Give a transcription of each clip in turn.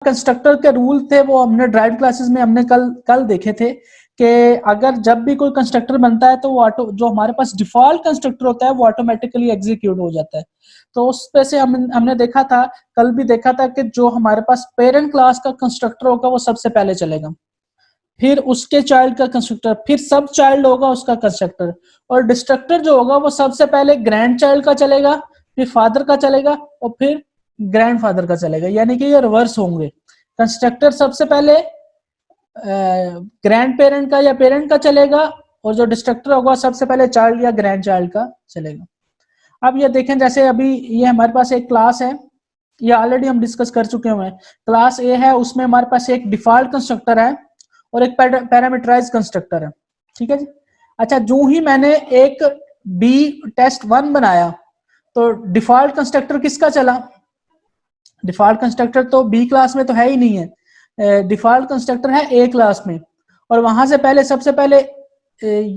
Constructor के rule थे वो हमने ड्राइव क्लासेस में हमने कल देखे थे कि अगर जब भी कोई कंस्ट्रक्टर बनता है तो वो ऑटो जो हमारे पास डिफॉल्ट कंस्ट्रक्टर होता है वो ऑटोमेटिकली एग्जीक्यूट हो जाता है। तो उस पे से हमने देखा था, कल भी देखा था कि जो हमारे पास पेरेंट क्लास का कंस्ट्रक्टर होगा वो सबसे पहले चलेगा, फिर उसके चाइल्ड का कंस्ट्रक्टर, फिर सब चाइल्ड होगा उसका कंस्ट्रक्टर, और डिस्ट्रक्टर जो होगा वो सबसे पहले ग्रैंड चाइल्ड का चलेगा, फिर फादर का चलेगा और फिर ग्रैंडफादर का चलेगा, यानी कि ये रिवर्स होंगे। कंस्ट्रक्टर सबसे पहले ग्रैंड पेरेंट का या पेरेंट का चलेगा और जो डिस्ट्रक्टर होगा सबसे पहले चाइल्ड या ग्रैंड चाइल्ड का चलेगा। अब ये देखें, जैसे अभी ये हमारे पास एक क्लास है, ये ऑलरेडी हम डिस्कस कर चुके हुए हैं। क्लास ए है, उसमें हमारे पास एक डिफॉल्ट कंस्ट्रक्टर है और एक पैरामीटराइज कंस्ट्रक्टर है, ठीक है जी। अच्छा, जो ही मैंने एक बी टेस्ट 1 बनाया तो डिफॉल्ट कंस्ट्रक्टर किसका चला? डिफॉल्ट कंस्ट्रक्टर तो बी क्लास में तो है ही नहीं है, डिफॉल्ट कंस्ट्रक्टर है ए क्लास में, और वहां से पहले सबसे पहले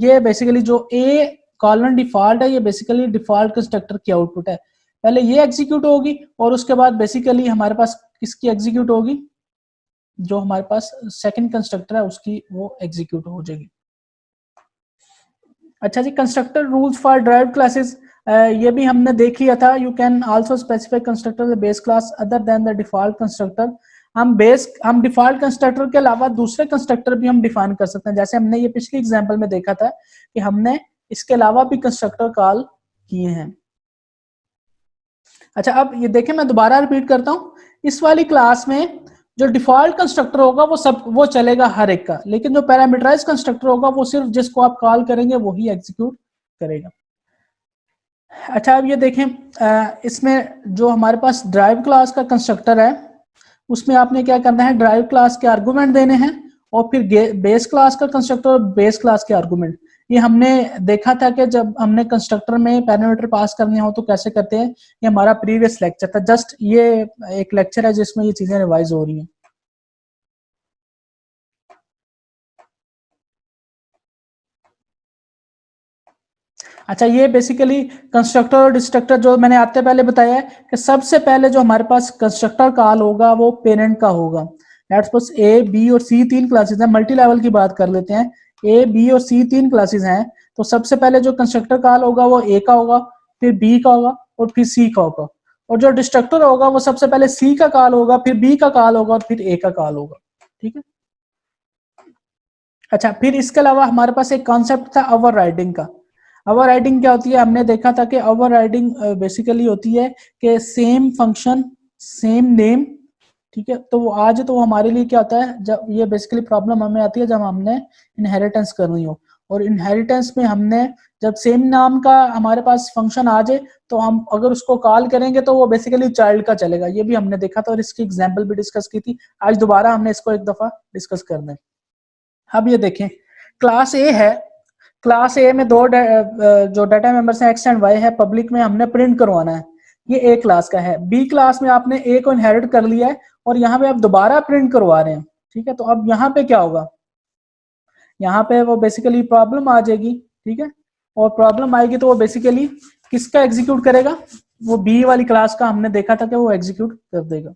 ये बेसिकली जो ए कॉलन डिफॉल्ट है ये बेसिकली डिफॉल्ट कंस्ट्रक्टर की आउटपुट है। पहले ये एग्जीक्यूट होगी और उसके बाद बेसिकली हमारे पास किसकी एग्जीक्यूट होगी? जो हमारे पास सेकंड कंस्ट्रक्टर है उसकी वो एग्जीक्यूट हो जाएगी। अच्छा जी, constructor rules for derived classes ये भी हमने देख लिया था। You can also specify constructor base class other than the default constructor. हम डिफॉल्ट कंस्ट्रक्टर के अलावा दूसरे कंस्ट्रक्टर भी हम डिफाइन कर सकते हैं, जैसे हमने ये पिछली एग्जांपल में देखा था कि हमने इसके अलावा भी कंस्ट्रक्टर कॉल किए हैं। अच्छा, अब ये देखें, मैं दोबारा रिपीट करता हूँ, इस वाली क्लास में जो डिफॉल्ट कंस्ट्रक्टर होगा वो चलेगा हर एक का, लेकिन जो पैरामीटराइज कंस्ट्रक्टर होगा वो सिर्फ जिसको आप कॉल करेंगे वही एग्जीक्यूट करेगा। अच्छा, अब ये देखें, इसमें जो हमारे पास ड्राइव क्लास का कंस्ट्रक्टर है उसमें आपने क्या करना है, ड्राइव क्लास के आर्गुमेंट देने हैं और फिर बेस क्लास का कंस्ट्रक्टर और बेस क्लास के आर्गुमेंट। ये हमने देखा था कि जब हमने कंस्ट्रक्टर में पैरामीटर पास करने हो तो कैसे करते हैं, ये हमारा प्रीवियस लेक्चर था, जस्ट ये एक लेक्चर है जिसमें ये चीजें रिवाइज हो रही हैं। अच्छा, ये बेसिकली कंस्ट्रक्टर और डिस्ट्रक्टर जो मैंने आते पहले बताया है कि सबसे पहले जो हमारे पास कंस्ट्रक्टर कॉल होगा वो पेरेंट का होगा। लेट्स सपोज ए बी और सी तीन क्लासेस हैं, मल्टी लेवल की बात कर लेते हैं, ए बी और सी तीन क्लासेस हैं, तो सबसे पहले जो कंस्ट्रक्टर कॉल होगा वो ए का होगा, फिर बी का होगा और फिर सी का होगा, और जो डिस्ट्रक्टर होगा वो सबसे पहले सी का कॉल होगा, फिर बी का कॉल होगा और फिर ए का कॉल होगा, ठीक है। अच्छा, फिर इसके अलावा हमारे पास एक कॉन्सेप्ट था ओवरराइडिंग का। ओवरराइडिंग क्या होती है? हमने देखा था कि ओवरराइडिंग बेसिकली होती है कि सेम फंक्शन सेम नेम, ठीक है। तो वो आज तो हमारे लिए क्या होता है, जब ये बेसिकली प्रॉब्लम हमें आती है जब हमने इनहेरिटेंस करनी हो, और इनहेरिटेंस में हमने जब सेम नाम का हमारे पास फंक्शन आ जाए तो हम अगर उसको कॉल करेंगे तो वो बेसिकली चाइल्ड का चलेगा। ये भी हमने देखा था और इसकी एग्जाम्पल भी डिस्कस की थी। आज दोबारा हमने इसको एक दफा डिस्कस करना है। अब ये देखें, क्लास ए है, क्लास ए में जो डाटा मेंबर्स हैं एक्स एंड वाई है, पब्लिक में हमने प्रिंट करवाना है, ये ए क्लास का है। बी क्लास में आपने ए को इनहेरिट कर लिया है और यहाँ पे आप दोबारा प्रिंट करवा रहे हैं, ठीक है। तो अब यहाँ पे क्या होगा, यहाँ पे वो बेसिकली प्रॉब्लम आ जाएगी, ठीक है। और प्रॉब्लम आएगी तो वो बेसिकली किसका एग्जीक्यूट करेगा, वो बी वाली क्लास का हमने देखा था कि वो एग्जीक्यूट कर देगा।